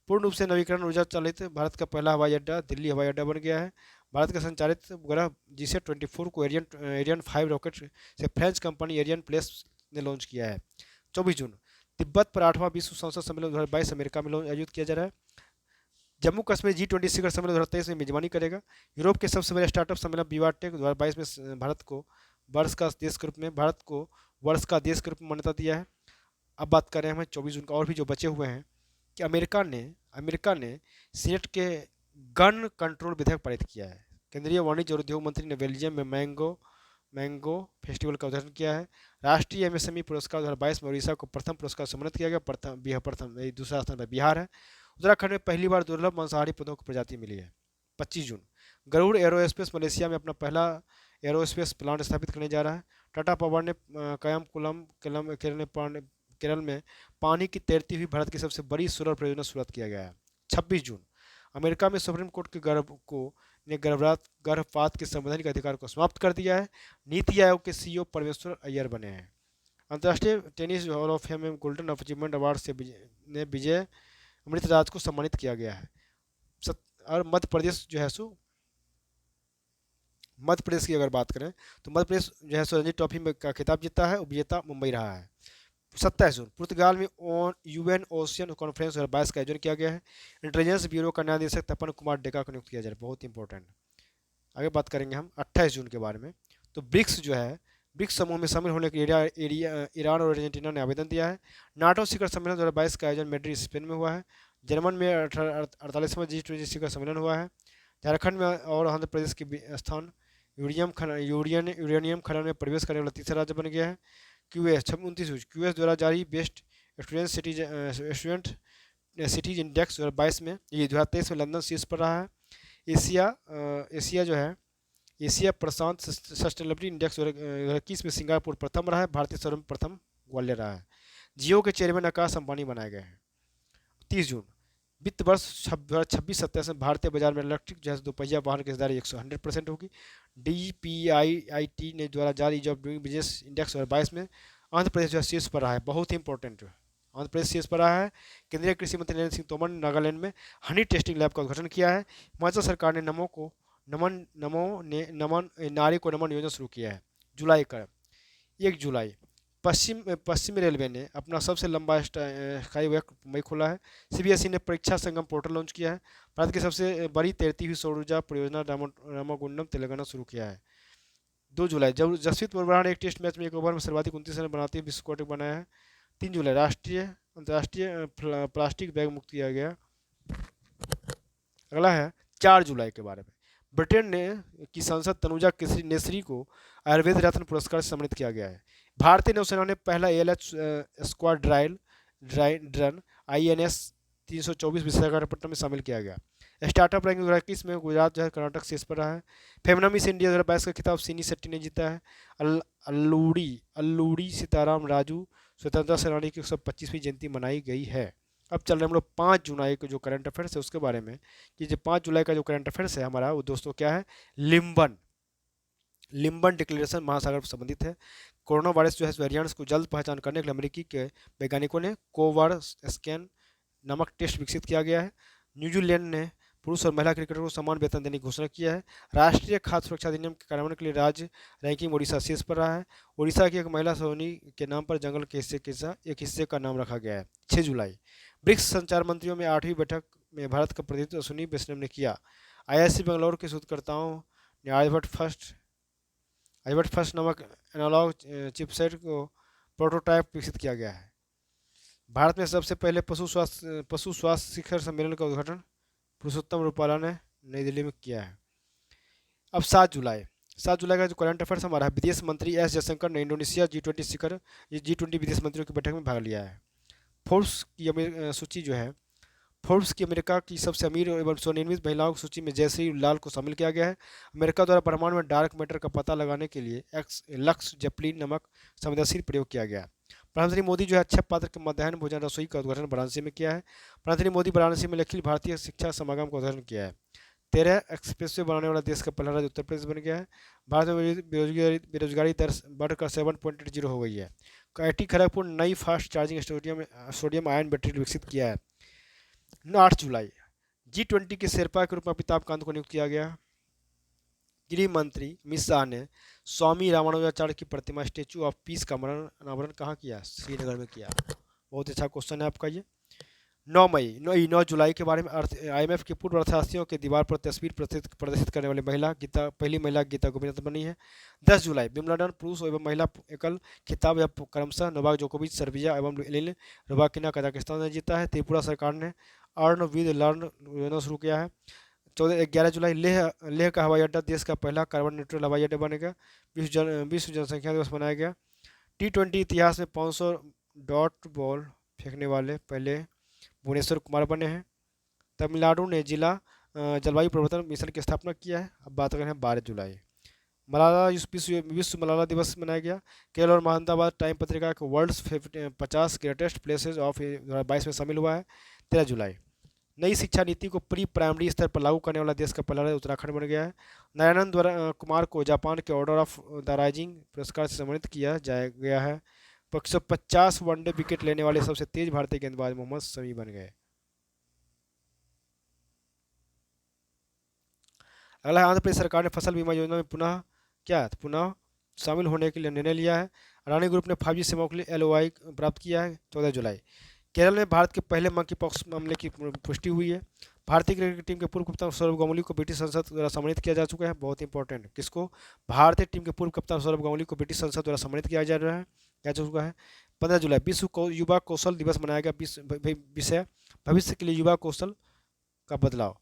पूर्ण रूप से नवीकरण ऊर्जा चालित भारत का पहला हवाई अड्डा दिल्ली हवाई अड्डा बन गया है। भारत का संचालित उपग्रह GSAT-24 को एरियन 5 रॉकेट से फ्रेंच कंपनी एरियन प्लेस ने लॉन्च किया है। 24 जून तिब्बत पर 8वां विश्व संसद सम्मेलन 2022 अमेरिका में आयोजित किया जा रहा है। जम्मू कश्मीर G20 शिखर सम्मेलन 2023 में मेजबानी करेगा। यूरोप के सबसे बड़े स्टार्टअप सम्मेलन विवाटेक 2022 में भारत को वर्ष का देश के रूप में मान्यता दिया है। अब बात करें हम 24 जून का और भी जो बचे हुए हैं कि अमेरिका ने सीनेट के गन कंट्रोल विधेयक पारित किया है। केंद्रीय वाणिज्य और उद्योग मंत्री ने बेल्जियम में मैंगो फेस्टिवल का उद्घाटन किया है। राष्ट्रीय एमएसएमई पुरस्कार 2022 में उड़ीसा को प्रथम पुरस्कार सम्मानित किया गया। दूसरा स्थान पर बिहार है। उत्तराखंड में पहली बार दुर्लभ मांसाहारी पौधों की प्रजाति मिली है। 25 जून गरुड़ एरोस्पेस मलेशिया में अपना पहला एरोस्पेस प्लांट स्थापित करने जा रहा है। टाटा पावर ने केरल में पानी की तैरती हुई भारत की सबसे बड़ी सोलर परियोजना शुरुआत किया गया है। 26 जून अमेरिका में सुप्रीम कोर्ट के गर्भपात के संवैधानिक अधिकार को समाप्त कर दिया है। नीति आयोग के CEO परमेश्वर अय्यर बने हैं। अंतर्राष्ट्रीय टेनिस हॉल ऑफ फेम में गोल्डन अचीवमेंट अवार्ड से विजय अमृतराज को सम्मानित किया गया है। और मध्य प्रदेश की अगर बात करें तो मध्य प्रदेश जो है रणजी ट्रॉफी में का खिताब जीता है। उपविजेता मुंबई रहा है। 27 जून पुर्तगाल में UN ओशियन कॉन्फ्रेंस 2022 का आयोजन किया गया है। इंटेलिजेंस ब्यूरो का न्यायाधीशक तपन कुमार डेका को नियुक्त किया जा रहा है। बहुत इंपॉर्टेंट। आगे बात करेंगे हम 28 जून के बारे में। तो ब्रिक्स समूह में शामिल होने के लिए ईरान और अर्जेंटीना ने आवेदन दिया है। नाटो शिखर सम्मेलन 2022 का आयोजन मैड्रिड स्पेन में हुआ है। जर्मन में 48वां G20 शिखर सम्मेलन हुआ है। झारखंड में और आंध्र प्रदेश के स्थान यूरेनियम खनन में प्रवेश करने वाला तीसरा राज्य बन गया है। QS द्वारा जारी बेस्ट स्टूडेंट सिटीज इंडेक्स 2022 में 2023 में लंदन शीर्ष पर रहा है। एशिया प्रशांत सस्टेनेबिलिटी इंडेक्स 2021 में सिंगापुर प्रथम रहा है। भारतीय शहरों में प्रथम ग्वालियर रहा है। जियो के चेयरमैन आकाश अंबानी बनाए गए हैं। 30 जून वित्त वर्ष 26-27 में भारतीय बाजार में इलेक्ट्रिक जो है दोपहिया वाहन की हिस्सेदारी 100% होगी। DPIIT ने द्वारा जारी ease of doing business index 2022 में आंध्र प्रदेश जो है शीर्ष पर रहा है। बहुत ही इंपॉर्टेंट आंध्र प्रदेश शीर्ष पर रहा है। केंद्रीय कृषि मंत्री नरेंद्र सिंह तोमर ने नागालैंड में हनी टेस्टिंग लैब का उद्घाटन किया है। हिमाचल सरकार ने नारी को नमन योजना शुरू किया है। 1 जुलाई पश्चिम रेलवे ने अपना सबसे लंबा स्काई वॉक खोला है। CBSE ने परीक्षा संगम पोर्टल लॉन्च किया है। भारत की सबसे बड़ी तैरती हुई सौर ऊर्जा परियोजना रामागुंडम तेलंगाना शुरू किया है। 2 जुलाई जसप्रीत बुमराह ने एक टेस्ट मैच में एक ओवर में सर्वाधिक 29 रन बनाते हुए विश्व रिकॉर्ड बनाया है। 3 जुलाई अंतर्राष्ट्रीय प्लास्टिक बैग मुक्त किया गया। अगला है 4 जुलाई के बारे में। ब्रिटेन की सांसद तनुजा नेसरी को आयुर्वेद रत्न पुरस्कार से सम्मानित किया गया है। भारतीय नौसेना ने पहला ALH स्क्वाड्रन INS 324 विशाखापट्टनम में शामिल किया गया। स्टार्टअप रैंकिंग 2021 में गुजरात जो है कर्नाटक शीर्ष पर रहा है। फेमना मिस इंडिया 2022 का खिताब सीनी शेट्टी ने जीता है। अल्लूड़ी सीताराम राजू स्वतंत्रता सेनानी की 125वीं जयंती मनाई गई है। अब चल रहे हम लोग 5 जुलाई को जो करंट अफेयर्स है उसके बारे में कि जो 5 जुलाई का जो करंट अफेयर्स है हमारा वो दोस्तों क्या है, लिम्बन डिक्लेरेशन महासागर पर संबंधित है। कोरोना वायरस जो है वेरिएंट्स को जल्द पहचान करने के लिए अमेरिकी के वैज्ञानिकों ने कोवर स्कैन नामक टेस्ट विकसित किया गया है। न्यूजीलैंड ने पुरुष और महिला क्रिकेटर को समान वेतन देने की घोषणा किया है। राष्ट्रीय खाद्य सुरक्षा अधिनियम के कार्यान्वयन के लिए राज्य रैंकिंग उड़ीसा शीर्ष पर रहा है। उड़ीसा की एक महिला सोनी के नाम पर जंगल के एक हिस्से का नाम रखा गया है। 6 जुलाई ब्रिक्स संचार मंत्रियों में 8वीं बैठक में भारत का प्रतिनिधित्व अश्विनी वैष्णव ने किया। आईआईसी बेंगलुरु के शोधकर्ताओं ने आर्यभट्ट फर्स्ट नामक एनालॉग चिपसेट को प्रोटोटाइप विकसित किया गया है। भारत में सबसे पहले पशु स्वास्थ्य शिखर सम्मेलन का उद्घाटन पुरुषोत्तम रूपाला ने नई दिल्ली में किया है। अब 7 जुलाई का जो करंट अफेयर्स हमारा है, विदेश मंत्री एस जयशंकर ने इंडोनेशिया G20 विदेश मंत्रियों की बैठक में भाग लिया है। फोर्ब्स की सूची जो है, फोर्ब्स की अमेरिका की सबसे अमीर एवं स्वनिर्मित महिलाओं की सूची में जयश्री लाल को शामिल किया गया है। अमेरिका द्वारा ब्रह्मांड में डार्क मैटर का पता लगाने के लिए लक्स जेपलिन नामक संवेदनशील प्रयोग किया गया। प्रधानमंत्री मोदी जो है अक्षय पात्र के मध्याह्न भोजन रसोई का उद्घाटन वाराणसी में किया है। प्रधानमंत्री मोदी वाराणसी में अखिल भारतीय शिक्षा समागम का उद्घाटन किया है। 13 एक्सप्रेसवे बनाने वाला देश का पहला राज्य उत्तर प्रदेश बन गया है। भारत में बेरोजगारी दर बढ़कर 7.80 हो गई है। IIT खड़गपुर नई fast charging sodium ion battery विकसित किया है। 8 जुलाई G20 के शेरपा के रूप में अमिताभ कांत को नियुक्त किया गया। गृह मंत्री अमित शाह ने स्वामी रामानुजाचार्य की प्रतिमा स्टेचू ऑफ पीस का अनावरण कहाँ किया? श्रीनगर में किया। बहुत अच्छा क्वेश्चन है आपका ये। 9 जुलाई के बारे में IMF के पूर्व अर्थशास्त्रियों के दीवार पर तस्वीर प्रदर्शित करने वाली पहली महिला गीता गोपीनाथ बनी है। 10 जुलाई विंबलडन पुरुष एवं महिला एकल खिताब या क्रमशः नोवाक जोकोविच सर्बिया एवं एलिना रबाकिना कजाकिस्तान ने जीता है। त्रिपुरा सरकार ने अर्न विद लर्न योजना शुरू किया है। 11 जुलाई लेह का हवाई अड्डा देश का पहला कार्बन न्यूट्रल हवाई अड्डा बनेगा। विश्व जनसंख्या दिवस मनाया गया। T20 इतिहास में 500 डॉट बॉल फेंकने वाले पहले भुवनेश्वर कुमार बने हैं। तमिलनाडु ने जिला जलवायु परिवर्तन मिशन की स्थापना किया है। अब बात करें 12 जुलाई विश्व मलाला दिवस मनाया गया। केरल और अहमदाबाद टाइम पत्रिका के वर्ल्ड्स 50 ग्रेटेस्ट प्लेसेस ऑफ 2022 में शामिल हुआ है। 13 जुलाई नई शिक्षा नीति को प्री प्राइमरी स्तर पर लागू करने वाला देश का पहला राज्य उत्तराखंड बन गया है। नारायणन कुमार को जापान के ऑर्डर ऑफ द राइजिंग पुरस्कार से सम्मानित किया गया है। 150 वनडे विकेट लेने वाले सबसे तेज भारतीय गेंदबाज मोहम्मद शमी बन गए। अगला है, आंध्र प्रदेश सरकार ने फसल बीमा योजना में पुनः शामिल होने के लिए निर्णय लिया है। अडानी ग्रुप ने 5G सेवाओं के लिए LOI प्राप्त किया है। 14 जुलाई केरल में भारत के पहले मंकी पॉक्स मामले की पुष्टि हुई है। भारतीय क्रिकेट टीम के पूर्व कप्तान सौरभ गांगुली को ब्रिटिश संसद द्वारा सम्मानित किया जा चुका है। बहुत इंपॉर्टेंट, किसको? भारतीय टीम के पूर्व कप्तान सौरभ गांगुली को ब्रिटिश संसद द्वारा सम्मानित किया जा चुका है। 15 जुलाई विश्व युवा कौशल दिवस मनाया गया। विषय भविष्य के लिए युवा कौशल का बदलाव।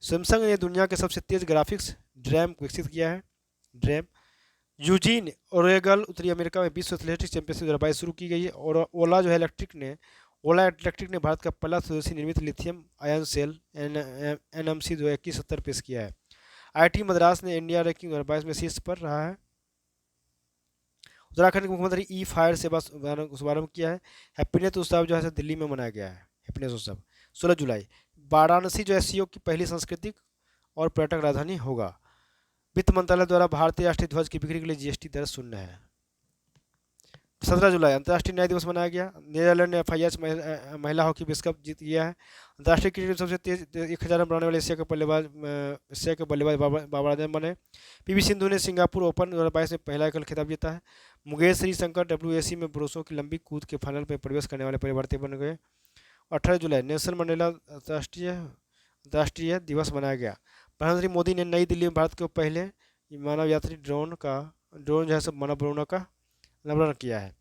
सैमसंग ने दुनिया के सबसे तेज ग्राफिक्स ड्रैम विकसित किया है। ड्रैम यूजीन ओरेगल उत्तरी अमेरिका में विश्व एथलेटिक्स चैंपियनशिप 2022 शुरू की गई है। और ओला इलेक्ट्रिक ने भारत का पहला स्वदेशी निर्मित लिथियम आयन सेल NMC 2170 पेश किया है। IIT मद्रास ने इंडिया रैंकिंग 2022 में शीर्ष पर रहा है। उत्तराखंड के मुख्यमंत्री ई-फायर सेवा शुभारंभ किया है। हैप्पीनेस उत्सव जो है दिल्ली में मनाया गया है। हैप्पीनेस उत्सव 16 जुलाई वाराणसी जो SCO की पहली सांस्कृतिक और पर्यटक राजधानी होगा। वित्त मंत्रालय द्वारा भारतीय राष्ट्रीय ध्वज की बिक्री के लिए GST दर 0 है। 17 जुलाई अंतर्राष्ट्रीय न्याय दिवस मनाया गया। नीदरलैंड ने FIH महिला हॉकी विश्व कप जीत लिया है। अंतर्राष्ट्रीय क्रिकेट में सबसे तेज 1000 रन बनाने वाले एशिया के बल्लेबाज बाबर आजम बने। PV सिंधु ने सिंगापुर ओपन 2022 में पहला एकल खिताब जीता है। मुकेश श्रीशंकर WAC में पुरुषों की लंबी कूद के फाइनल में प्रवेश करने वाले पहले भारतीय बन गए। 18 जुलाई नेल्सन मंडेला अंतर्राष्ट्रीय दिवस मनाया गया। प्रधानमंत्री मोदी ने नई दिल्ली में भारत के पहले मानव यात्री ड्रोन जो है सब मानव ड्रोन का अनावरण किया है।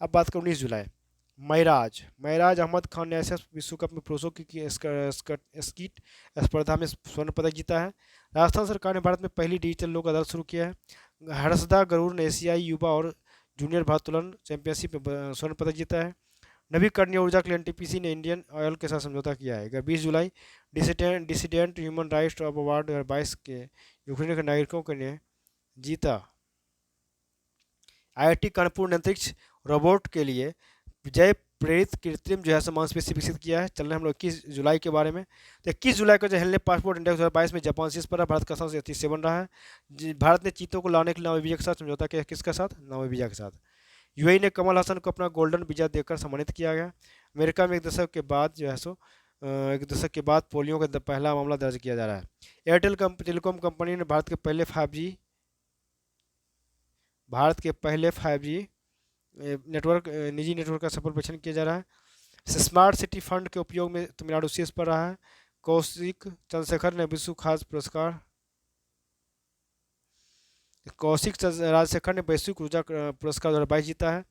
अब बात करें 19 जुलाई महराज अहमद खान ने एसएस विश्व कप में पुरुषों की स्कीट स्पर्धा में स्वर्ण पदक जीता है। राजस्थान सरकार ने भारत में पहली डिजिटल लोक अदालत शुरू किया है। हर्षदा गरुड़ ने एशियाई युवा और जूनियर भारोत्तोलन चैंपियनशिप में स्वर्ण पदक जीता है। नवीकरणीय ऊर्जा के लिए NTPC ने इंडियन ऑयल के साथ समझौता किया है। 20 जुलाई डिसिडेंट ह्यूमन राइट्स अवार्ड 2022 के यूक्रेन के नागरिकों के ने जीता। IIT कानपुर ने अंतरिक्ष रोबोट के लिए विजय प्रेरित कृत्रिम जो है मांसपेशी विकसित किया है। चल रहे हम लोग 21 जुलाई के बारे में। तो 21 जुलाई को जो हेलने पासपोर्ट इंडेक्स 2022 में जापान शीर्ष पर है। भारत का स्थान 37 बन रहा है। भारत ने चीतों को लाने के लिए नामीबिया के साथ समझौता किया। किसके साथ? नामीबिया के साथ। यूएई ने कमल हसन को अपना गोल्डन वीजा देकर सम्मानित किया गया। अमेरिका में एक दशक के बाद जो है सो एक दशक के बाद पोलियो का पहला मामला दर्ज किया जा रहा है। एयरटेल टेलीकॉम कंपनी ने भारत के पहले 5G नेटवर्क निजी नेटवर्क का सफल परीक्षण किया जा रहा है। स्मार्ट सिटी फंड के उपयोग में तमिलनाडु शीर्ष पर रहा है। कौशिक राजशेखर ने वैश्विक ऊर्जा पुरस्कार 2022 जीता है।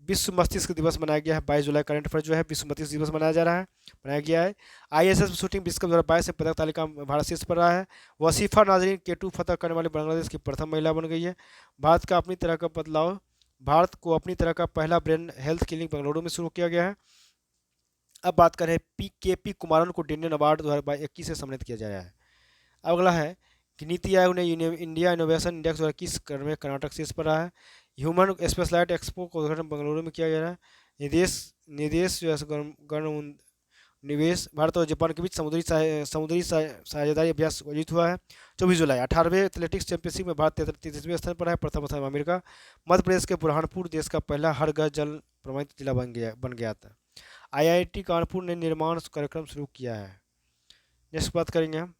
विश्व मस्तिष्क दिवस मनाया गया है 22 जुलाई। करंट अफेयर जो है विश्व मस्तिष्क दिवस मनाया जा रहा है, मनाया गया है। आईएसएस शूटिंग विश्व कप 2022 में पदक तालिका में भारत शीर्ष पर रहा है। वसीफा नाजरीन K2 फतह करने वाली बांग्लादेश की प्रथम महिला बन गई है। भारत को अपनी तरह का पहला ब्रेन हेल्थ क्लिनिक बेंगलुरु में शुरू किया गया है। अब बात करें KP कुमारन को इंडियन अवार्ड 2021 से सम्मानित किया जा रहा है। अगला है कि नीति आयोग ने इंडिया इनोवेशन इंडेक्स 2021 में कर्नाटक शीर्ष पर रहा है। ह्यूमन स्पेशलाइट एक्सपो का उद्घाटन बेंगलुरु में किया जा रहा है। निदेश जो है गण निवेश भारत और जापान के बीच समुद्री साझेदारी अभ्यास आयोजित हुआ है। 24 जुलाई 18वें एथलेटिक्स चैंपियनशिप में भारत 33वें स्थान पर है। प्रथम स्थान अमेरिका। मध्य प्रदेश के बुरहानपुर देश का पहला हर घर जल प्रमाणित जिला बन गया था। IIT कानपुर ने निर्माण कार्यक्रम शुरू किया है। नेक्स्ट बात करेंगे हम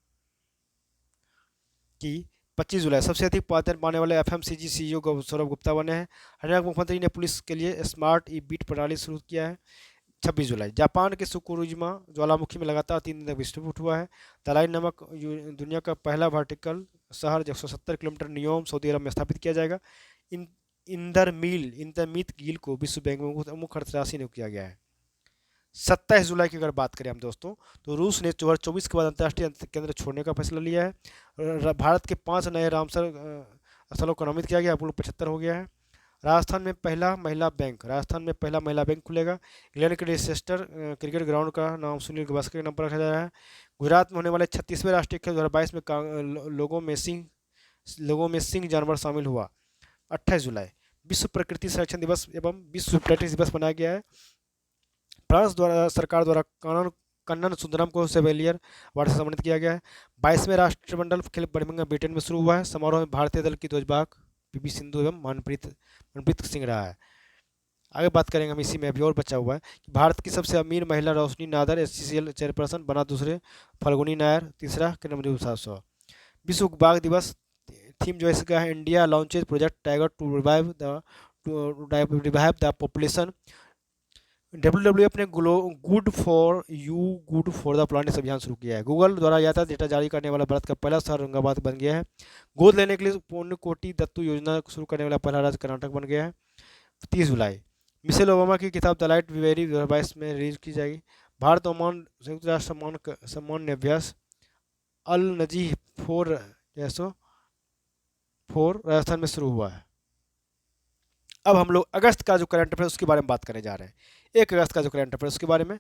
कि 25 जुलाई सबसे अधिक पात्र पाने वाले FMCG CEO सौरभ गुप्ता बने हैं। हरियाणा मुख्यमंत्री ने पुलिस के लिए स्मार्ट बीट प्रणाली शुरू किया है। 26 जुलाई जापान के सुकुरुजिमा ज्वालामुखी में लगातार 3 दिन तक विस्फोट हुआ है। दलाई नामक दुनिया का पहला वर्टिकल शहर 170 किलोमीटर नियोम सऊदी अरब में स्थापित किया जाएगा। इंदरमीत गिल को विश्व बैंक में मुख्य अर्थशास्त्री नियुक्त किया गया है। 27 जुलाई की अगर बात करें हम दोस्तों, तो रूस ने 2024 के बाद अंतर्राष्ट्रीय केंद्र छोड़ने का फैसला लिया है। भारत के 5 नए रामसर स्थलों को नामित किया गया, कुल 75 हो गया है। राजस्थान में पहला महिला बैंक खुलेगा। इंग्लैंड के लेस्टर क्रिकेट ग्राउंड का नाम सुनील गावस्कर के नाम पर रखा जा रहा है। गुजरात में होने वाले 36वें राष्ट्रीय खेल 2022 में लोगों में सिंह जानवर शामिल हुआ। 28 जुलाई विश्व प्रकृति संरक्षण दिवस एवं विश्व प्लेटिक्स दिवस मनाया गया है। फ्रांस सरकार द्वारा कन्नन सुंदरम को सेवेलियर अवार्ड से सम्मानित किया गया है। 22वें राष्ट्रमंडल खेल बर्मिंघम ब्रिटेन में शुरू हुआ है। समारोह में भारतीय दल की ध्वजवाहक PV सिंधु एवं मनप्रीत सिंह रहा है। आगे बात करेंगे हम इसी में अभी और बचा हुआ है कि भारत की सबसे अमीर महिला रोशनी नादर SCCL चेयरपर्सन बना, दूसरे फल्गुनी नायर, तीसरा किरण साहब। विश्व बाघ दिवस थीम जो इसका है India launches Project Tiger to revive the population. WWF ने गुड फॉर द प्लानेट अभियान शुरू किया है। गूगल द्वारा यातायात डेटा जारी करने वाला भारत का पहला शहर औरंगाबाद बन गया है। गोद लेने के लिए पुण्य कोटि दत्तू योजना शुरू करने वाला पहला राज्य कर्नाटक बन गया है। 30 जुलाई मिशेल ओबामा की किताब द लाइट वेरी 2022 में रिलीज की जाएगी। भारत ओमान संयुक्त राष्ट्र सम्मान अभ्यास अल नजीह 4 राजस्थान में शुरू हुआ है। अब हम लोग अगस्त का जो करंट अफेयर उसके बारे में बात करने जा रहे हैं। 1 अगस्त का जो करंट अफेयर उसके बारे में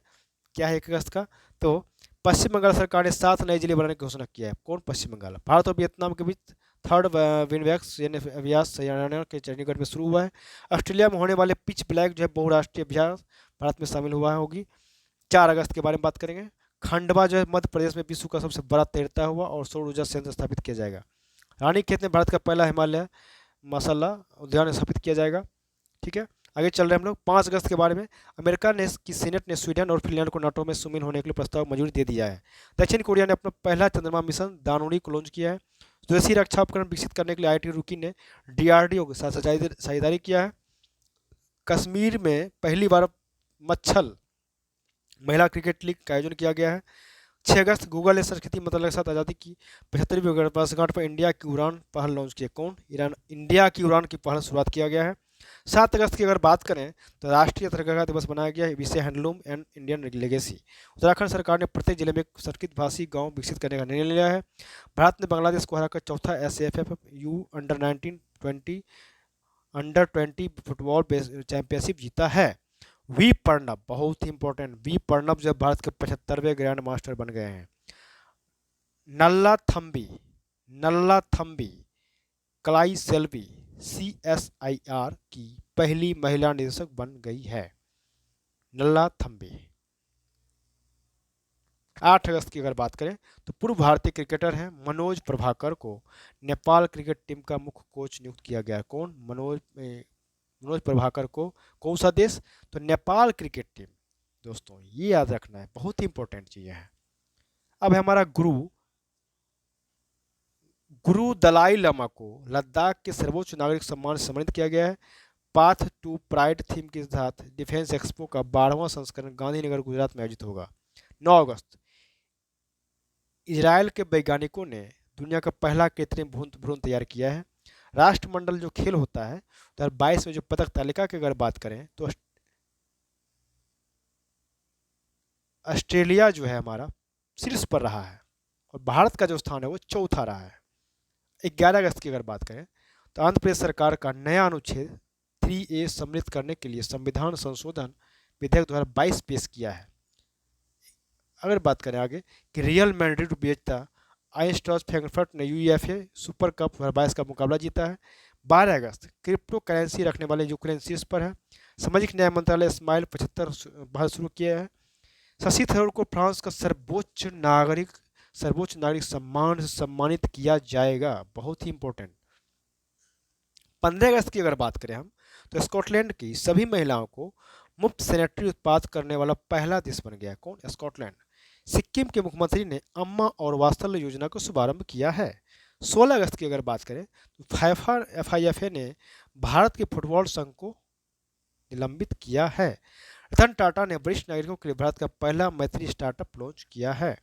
क्या है 1 अगस्त का, तो पश्चिम बंगाल सरकार ने 7 नए जिले बनाने की घोषणा किया है। कौन? पश्चिम बंगाल। भारत और वियतनाम के बीच 3rd विनवैक्स अभ्यास हरियाणा के चंडीगढ़ में शुरू हुआ है। ऑस्ट्रेलिया में होने वाले पिच ब्लैक जो है बहुराष्ट्रीय अभ्यास भारत में शामिल हुआ होगी। 4 अगस्त के बारे में बात करेंगे। खंडवा जो है मध्य प्रदेश में विश्व का सबसे बड़ा तैरता हुआ और सौर ऊर्जा संयंत्र स्थापित किया जाएगा। रानीखेत में भारत का पहला हिमालय माशाल्लाह उद्यान स्थापित किया जाएगा। ठीक है, आगे चल रहे हैं हम लोग 5 अगस्त के बारे में। अमेरिका ने की सीनेट ने स्वीडन और फिनलैंड को नाटो में शामिल होने के लिए प्रस्ताव मंजूरी दे दिया है। दक्षिण कोरिया ने अपना पहला चंद्रमा मिशन दानुरी को लॉन्च किया है। स्वदेशी रक्षा उपकरण विकसित करने के लिए IIT रुड़की ने DRDO के साथ साझेदारी किया है। कश्मीर में पहली बार मच्छल महिला क्रिकेट लीग का आयोजन किया गया है। 6 अगस्त गूगल ने संस्कृति मंत्रालय के साथ आज़ादी की 75वीं वर्षगांठ पर इंडिया की उड़ान पहल लॉन्च की। कौन? ईरान। इंडिया की उड़ान की पहल शुरुआत किया गया है। 7 अगस्त की अगर बात करें तो राष्ट्रीय हथकरघा दिवस बनाया गया है। विषय handloom and Indian legacy. Uttarakhand सरकार ने प्रत्येक जिले में संस्कृत भाषी गांव विकसित करने का निर्णय लिया है। भारत ने बांग्लादेश को हराकर चौथा SAFFU अंडर 20 फुटबॉल चैंपियनशिप जीता है। वी प्रणब बहुत ही इंपॉर्टेंट, वी प्रणब जो भारत के 75वें ग्रैंड मास्टर बन गए हैं। नल्ला थम्बी कलाई सेल्वी CSIR की पहली महिला निदेशक बन गई है। नल्ला थम्बी। 8 अगस्त की अगर बात करें तो पूर्व भारतीय क्रिकेटर हैं मनोज प्रभाकर को नेपाल क्रिकेट टीम का मुख्य कोच नियुक्त किया गया है। कौन? मनोज प्रभाकर को। कौन सा देश? तो नेपाल क्रिकेट टीम। दोस्तों ये याद रखना है, बहुत ही इंपॉर्टेंट चीज़ें हैं। अब है हमारा गुरु। गुरु दलाई लामा को लद्दाख के सर्वोच्च नागरिक सम्मान से सम्मानित किया गया है। पाथ टू प्राइड थीम के साथ डिफेंस एक्सपो का 12वां संस्करण गांधीनगर गुजरात में आयोजित होगा 9 अगस्त। इजराइल के वैज्ञानिकों ने दुनिया का पहला कृत्रिम भ्रूण तैयार किया है। राष्ट्रमंडल जो खेल होता है 2022 में जो पदक तालिका की अगर बात करें तो ऑस्ट्रेलिया जो है हमारा शीर्ष पर रहा है और भारत का जो स्थान है वो चौथा रहा है। 11 अगस्त की अगर बात करें तो आंध्र प्रदेश सरकार का नया अनुच्छेद 3A सम्मिलित करने के लिए संविधान संशोधन विधेयक 2022 पेश किया है। अगर बात करें आगे कि रियल मैड्रिड विजेता आइंस्ट्रॉस फ्रैंकफर्ट ने यूईएफए सुपर कप 2022 का मुकाबला जीता है। 12 अगस्त क्रिप्टो करेंसी रखने वाले यूक्रेन शीर्ष पर है। सामाजिक न्याय मंत्रालय स्माइल 75 भारत शुरू किया है। शशि थरूर को फ्रांस का सर्वोच्च नागरिक सम्मान से सम्मानित किया जाएगा, बहुत ही इंपॉर्टेंट। 15 अगस्त की अगर बात करें हम तो स्कॉटलैंड की सभी महिलाओं को मुफ्त सैनिटरी उत्पाद करने वाला पहला देश बन गया। कौन? स्कॉटलैंड। सिक्किम के मुख्यमंत्री ने अम्मा और वात्सल्य योजना का शुभारंभ किया है। 16 अगस्त की अगर बात करें तो FIFA ने भारत के फुटबॉल संघ को निलंबित किया है। रतन टाटा ने वरिष्ठ नागरिकों के लिए भारत का पहला मैत्री स्टार्टअप लॉन्च किया है।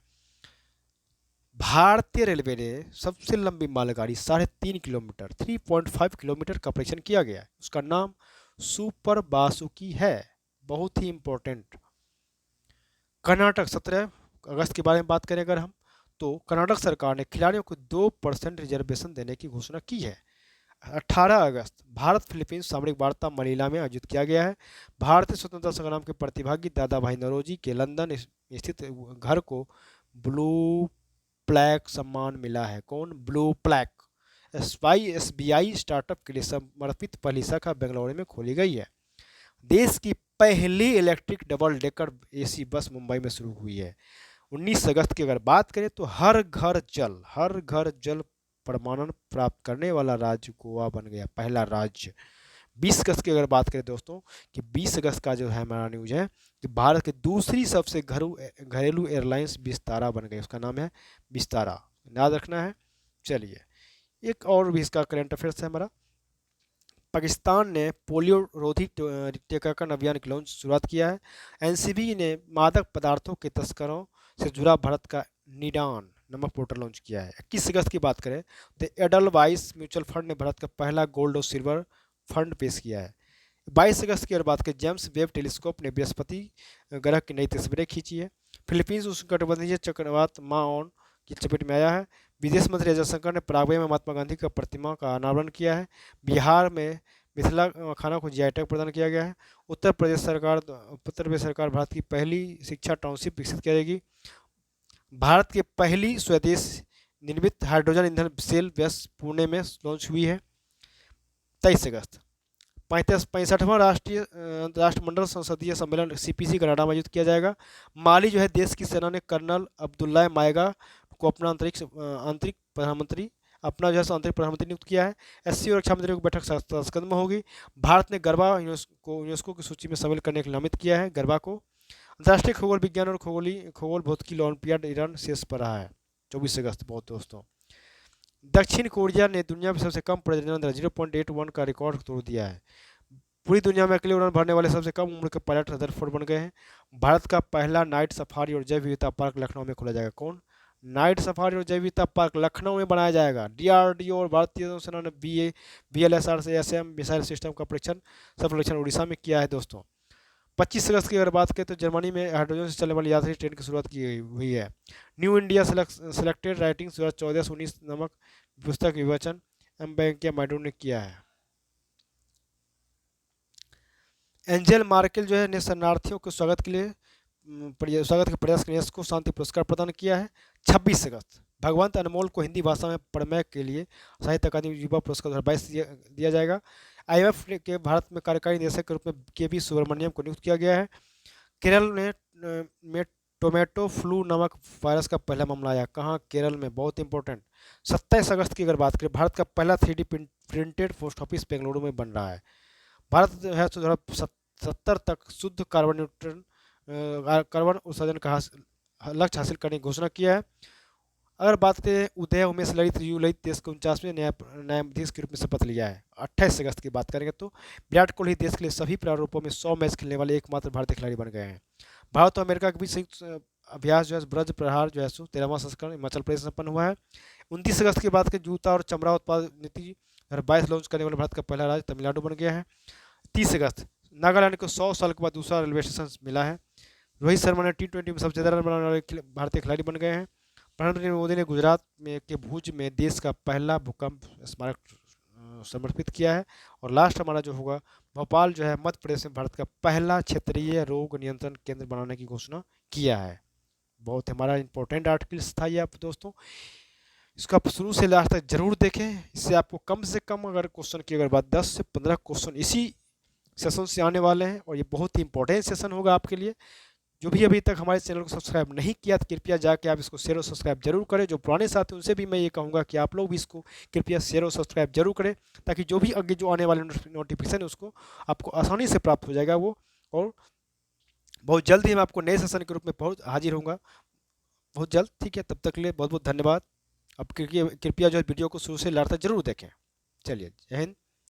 भारतीय रेलवे ने सबसे लंबी मालगाड़ी 3.5 किलोमीटर 3.5 किलोमीटर का परीक्षण किया गया है। उसका नाम सुपर बासुकी है, बहुत ही इंपॉर्टेंट। कर्नाटक 17 अगस्त के बारे में बात करें अगर हम तो कर्नाटक सरकार ने खिलाड़ियों को 2% रिजर्वेशन देने की घोषणा की है। 18 अगस्त भारत फिलीपींस सामरिक वार्ता मनीला में आयोजित किया गया है। भारतीय स्वतंत्रता संग्राम के प्रतिभागी दादा भाई नौरोजी के लंदन स्थित घर को ब्लू प्लैक सम्मान मिला है। कौन? Blue plaque. SBI स्टार्टअप के लिए समर्पित पहली शाखा बेंगलुरु में खोली गई है। देश की पहली इलेक्ट्रिक डबल डेकर AC बस मुंबई में शुरू हुई है। 19 अगस्त की अगर बात करें तो हर घर जल प्रमाणन प्राप्त करने वाला राज्य गोवा बन गया, पहला राज्य। 20 अगस्त की अगर बात करें दोस्तों कि 20 अगस्त का जो है हमारा न्यूज है कि भारत की दूसरी सबसे घरेलू एयरलाइंस विस्तारा बन गई, उसका नाम है विस्तारा, याद रखना है। चलिए एक और भी इसका करंट अफेयर्स है हमारा। पाकिस्तान ने पोलियो रोधी टीकाकरण अभियान की शुरुआत किया है। NCB ने मादक पदार्थों के तस्करों से जुड़ा भारत का निदान नमक पोर्टल लॉन्च किया है। 21 अगस्त की बात करें तो एडलवाइस म्यूचुअल फंड ने भारत का पहला गोल्ड और सिल्वर फंड पेश किया है। 22 अगस्त की अगर बात करें जेम्स वेब टेलीस्कोप ने बृहस्पति ग्रह की नई तस्वीरें खींची है। फिलीपींस उष्णकटिबंधीय चक्रवात माओन की चपेट में आया है। विदेश मंत्री जयशंकर ने पराग्वे में महात्मा गांधी का प्रतिमा का अनावरण किया है। बिहार में मिथिला खाना को GI टैग प्रदान किया गया है। उत्तर प्रदेश सरकार भारत की पहली शिक्षा टाउनशिप विकसित करेगी। भारत की पहली स्वदेश निर्मित हाइड्रोजन ईंधन सेल बस पुणे में लॉन्च हुई है। 23 अगस्त 65वां राष्ट्रमंडल संसदीय सम्मेलन CPC कनाडा में आयोजित किया जाएगा। माली जो है देश की सेना ने कर्नल अब्दुल्ला मायगा को अपना आंतरिक प्रधानमंत्री नियुक्त किया है। SCO और रक्षा मंत्रियों की बैठक सास्कंद में होगी। भारत ने गरबा यूनेस्को की सूची में शामिल करने के लिए नामित किया है गरबा को। अंतर्राष्ट्रीय खगोल विज्ञान और खगोल भौतिकी ओलंपियाड ईरान शीर्ष पर रहा है 24 अगस्त। बहुत दोस्तों दक्षिण कोरिया ने दुनिया में सबसे कम प्रजनन दर 0.81 का रिकॉर्ड तोड़ दिया है। पूरी दुनिया में अकेले उड़ान भरने वाले सबसे कम उम्र के पायलट रदरफोर्ड बन गए हैं। भारत का पहला नाइट सफारी और जैव विविधता पार्क लखनऊ में खोला जाएगा। कौन? नाइट सफारी और जैव विविधता पार्क लखनऊ में बनाया जाएगा। DRDO और भारतीय नौसेना ने BLSR से SM मिसाइल सिस्टम का सफल परीक्षण उड़ीसा में किया है। दोस्तों 25 अगस्त की अगर बात करें तो जर्मनी में हाइड्रोजन से चलने वाली यात्री ट्रेन की शुरुआत की हुई है। न्यू इंडिया सेलेक्टेड राइटिंग्स 2014-19 नामक पुस्तक विवेचन वेंकैया नायडू ने किया है। एंजेल मार्केल जो है ने शरणार्थियों के स्वागत के प्रयास के लिए को शांति पुरस्कार प्रदान किया है। 26 अगस्त भगवंत अनमोल को हिंदी भाषा में प्रमेय के लिए साहित्य अकादमी युवा पुरस्कार 2022 दिया जाएगा। IMF के भारत में कार्यकारी निदेशक के रूप में KV सुब्रमण्यम को नियुक्त किया गया है। केरल में टोमेटो फ्लू नामक वायरस का पहला मामला आया। कहाँ? केरल में, बहुत इंपॉर्टेंट। 27 अगस्त की अगर बात करें भारत का पहला 3D printed post office Bengaluru में बन रहा है। भारत जो है 2070 तक शुद्ध कार्बन न्यूट्रल कार्बन उत्सर्जन का लक्ष्य हासिल करने की घोषणा किया है। अगर बात करें उदय उमेश ललित यू ललित देश के 49वें न्यायाधीश के रूप में शपथ लिया है। 28 अगस्त की बात करेंगे तो विराट कोहली देश के लिए सभी प्रारूपों में 100 मैच खेलने वाले एकमात्र भारतीय खिलाड़ी बन गए हैं। भारत और अमेरिका के बीच संयुक्त अभ्यास जो है ब्रज प्रहार जो है 13वां संस्करण हिमाचल प्रदेश में संपन्न हुआ है। 29 अगस्त की बात करें जूता और चमड़ा उत्पाद नीति 2022 लॉन्च करने वाला भारत का पहला राज्य तमिलनाडु बन गया है। 30 अगस्त नागालैंड को 100 साल के बाद दूसरा रेलवे स्टेशन मिला है। रोहित शर्मा ने T20 में सबसे ज़्यादा रन बनाने वाले भारतीय खिलाड़ी बन गए हैं। प्रधानमंत्री मोदी ने गुजरात में के भुज में देश का पहला भूकंप स्मारक समर्पित किया है। और लास्ट हमारा जो होगा भोपाल जो है मध्य प्रदेश में भारत का पहला क्षेत्रीय रोग नियंत्रण केंद्र बनाने की घोषणा किया है। बहुत हमारा इंपॉर्टेंट आर्टिकल्स था ये आप दोस्तों, इसको आप शुरू से लास्ट तक जरूर देखें। इससे आपको कम से कम अगर क्वेश्चन की अगर बात 10 से 15 क्वेश्चन इसी सेशन से आने वाले हैं और ये बहुत ही इंपॉर्टेंट सेशन होगा आपके लिए। जो भी अभी तक हमारे चैनल को सब्सक्राइब नहीं किया तो कृपया जाके आप इसको शेयर और सब्सक्राइब जरूर करें। जो पुराने साथी उनसे भी मैं ये कहूँगा कि आप लोग भी इसको कृपया शेयर और सब्सक्राइब जरूर करें, ताकि जो भी आगे जो आने वाले नोटिफिकेशन है उसको आपको आसानी से प्राप्त हो जाएगा वो। और बहुत जल्द ही मैं आपको नए सेशन के रूप में बहुत हाजिर होऊंगा, बहुत जल्द। ठीक है, तब तक के लिए बहुत बहुत धन्यवाद। अब कृपया जो है वीडियो को शुरू से लास्ट तक जरूर देखें। चलिए, जय हिंद।